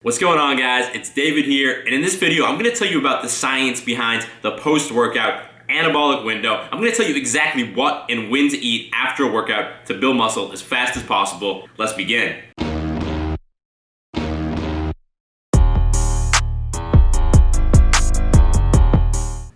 What's going on, guys? It's David here, and in this video I'm going to tell you about the science behind the post-workout anabolic window. I'm going to tell you exactly what and when to eat after a workout to build muscle as fast as possible. Let's begin.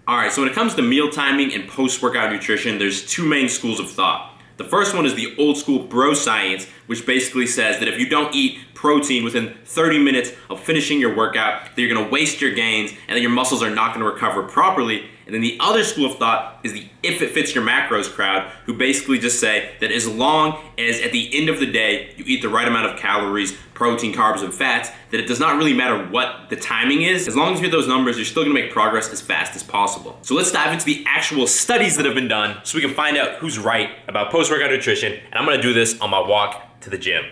Alright, so when it comes to meal timing and post-workout nutrition, there's two main schools of thought. The first one is the old school bro science, which basically says that if you don't eat protein within 30 minutes of finishing your workout, that you're going to waste your gains and that your muscles are not going to recover properly. And then the other school of thought is the if it fits your macros crowd, who basically just say that as long as at the end of the day you eat the right amount of calories, protein, carbs, and fats, that it does not really matter what the timing is. As long as you hit those numbers, you're still going to make progress as fast as possible. So let's dive into the actual studies that have been done so we can find out who's right about post-workout nutrition. And I'm going to do this on my walk to the gym.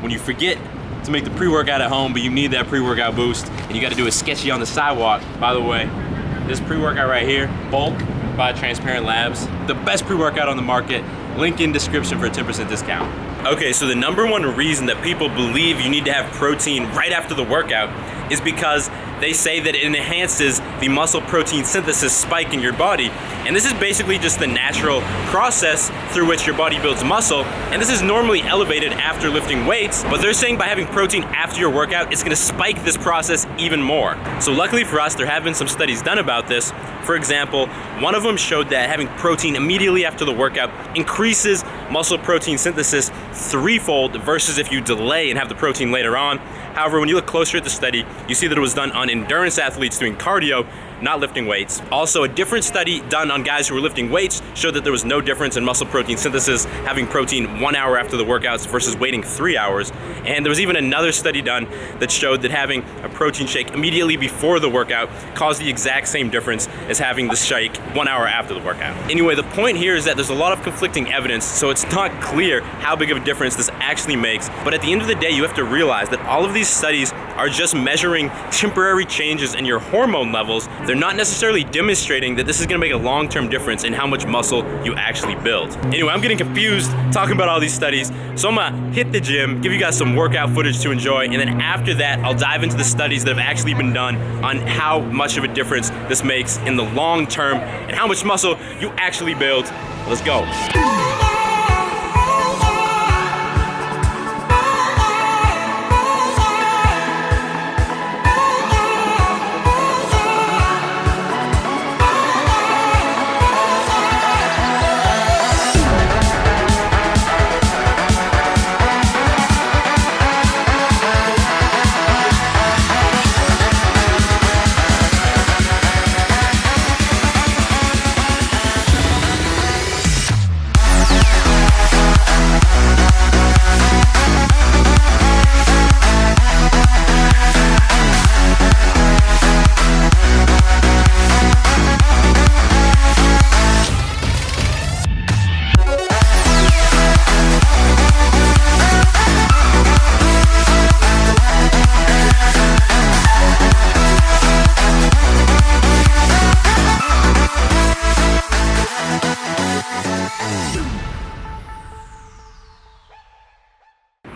When you forget to make the pre-workout at home, but you need that pre-workout boost, and you got to do a sketchy on the sidewalk. By the way, this pre-workout right here, Bulk by Transparent Labs, the best pre-workout on the market. Link in description for a 10% discount. Okay, so the number one reason that people believe you need to have protein right after the workout is because they say that it enhances the muscle protein synthesis spike in your body. And this is basically just the natural process through which your body builds muscle. And this is normally elevated after lifting weights, but they're saying by having protein after your workout, it's gonna spike this process even more. So luckily for us, there have been some studies done about this. For example, one of them showed that having protein immediately after the workout increases muscle protein synthesis threefold versus if you delay and have the protein later on. However, when you look closer at the study, you see that it was done on endurance athletes doing cardio, not lifting weights. Also, a different study done on guys who were lifting weights showed that there was no difference in muscle protein synthesis having protein 1 hour after the workouts versus waiting 3 hours. And there was even another study done that showed that having a protein shake immediately before the workout caused the exact same difference as having the shake 1 hour after the workout. Anyway, the point here is that there's a lot of conflicting evidence, so it's not clear how big of a difference this actually makes. But at the end of the day, you have to realize that all of these studies are just measuring temporary changes in your hormone levels. They're not necessarily demonstrating that this is gonna make a long-term difference in how much muscle you actually build. Anyway, I'm getting confused talking about all these studies, so I'm gonna hit the gym, give you guys some workout footage to enjoy, and then after that, I'll dive into the studies that have actually been done on how much of a difference this makes in the long term and how much muscle you actually build. Let's go.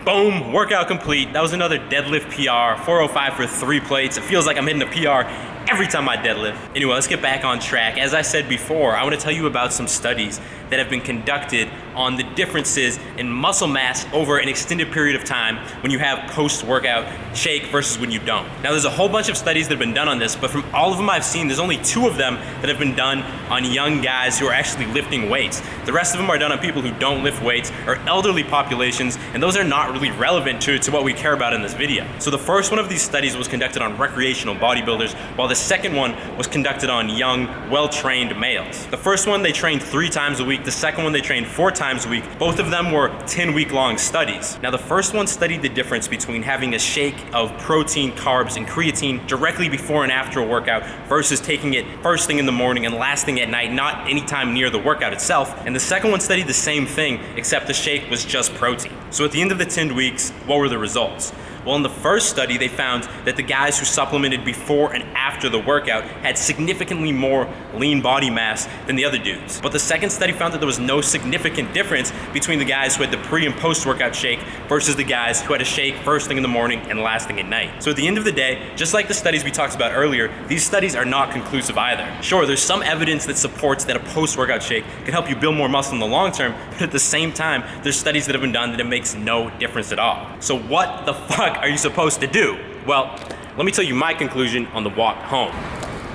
Boom, workout complete. That was another deadlift PR, 405 for 3 plates. It feels like I'm hitting a PR every time I deadlift. Anyway, let's get back on track. As I said before, I want to tell you about some studies that have been conducted on the differences in muscle mass over an extended period of time when you have post-workout shake versus when you don't. Now, there's a whole bunch of studies that have been done on this, but from all of them I've seen, there's only 2 of them that have been done on young guys who are actually lifting weights. The rest of them are done on people who don't lift weights or elderly populations, and those are not really relevant to what we care about in this video. So the first one of these studies was conducted on recreational bodybuilders, while the second one was conducted on young, well-trained males. The first one, they trained 3 times a week. The second one, they trained 4 times a week. Both of them were 10-week-long studies. Now, the first one studied the difference between having a shake of protein, carbs, and creatine directly before and after a workout versus taking it first thing in the morning and last thing at night, not anytime near the workout itself. And the second one studied the same thing, except the shake was just protein. So at the end of the 10 weeks, what were the results? Well, in the first study, they found that the guys who supplemented before and after the workout had significantly more lean body mass than the other dudes. But the second study found that there was no significant difference between the guys who had the pre and post-workout shake versus the guys who had a shake first thing in the morning and last thing at night. So at the end of the day, just like the studies we talked about earlier, these studies are not conclusive either. Sure, there's some evidence that supports that a post-workout shake can help you build more muscle in the long term, but at the same time, there's studies that have been done that it makes no difference at all. So what the fuck are you supposed to do? Well, let me tell you my conclusion on the walk home.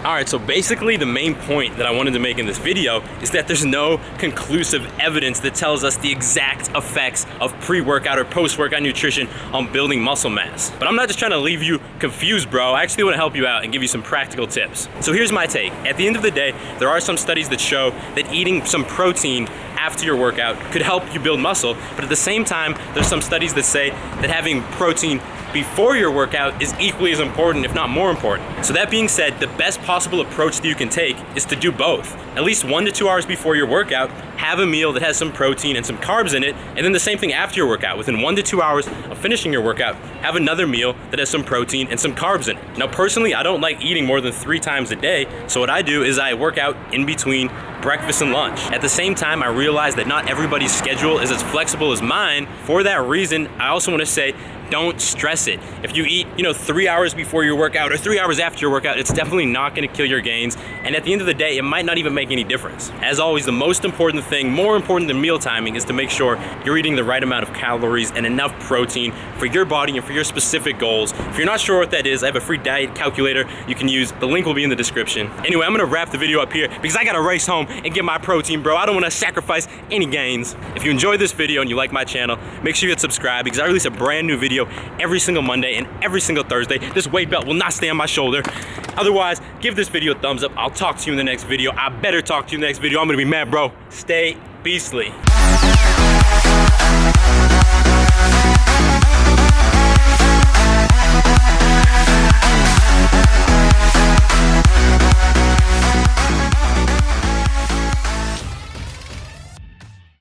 Alright, so basically the main point that I wanted to make in this video is that there's no conclusive evidence that tells us the exact effects of pre-workout or post-workout nutrition on building muscle mass. But I'm not just trying to leave you confused, bro. I actually want to help you out and give you some practical tips. So here's my take. At the end of the day, there are some studies that show that eating some protein after your workout could help you build muscle, but at the same time, there's some studies that say that having protein before your workout is equally as important, if not more important. So that being said, the best possible approach that you can take is to do both. At least 1 to 2 hours before your workout, have a meal that has some protein and some carbs in it, and then the same thing after your workout. Within 1 to 2 hours of finishing your workout, have another meal that has some protein and some carbs in it. Now personally, I don't like eating more than 3 times a day, so what I do is I work out in between breakfast and lunch. At the same time, I realize that not everybody's schedule is as flexible as mine. For that reason, I also want to say, don't stress it. If you eat, 3 hours before your workout or 3 hours after your workout, it's definitely not gonna kill your gains. And at the end of the day, it might not even make any difference. As always, the most important thing, more important than meal timing, is to make sure you're eating the right amount of calories and enough protein for your body and for your specific goals. If you're not sure what that is, I have a free diet calculator you can use. The link will be in the description. Anyway, I'm gonna wrap the video up here because I gotta race home and get my protein, bro. I don't wanna sacrifice any gains. If you enjoyed this video and you like my channel, make sure you hit subscribe because I release a brand new video every single Monday and every single Thursday. This weight belt will not stay on my shoulder. Otherwise, give this video a thumbs up. I'll talk to you in the next video. I better talk to you in the next video. I'm gonna be mad, bro. Stay beastly.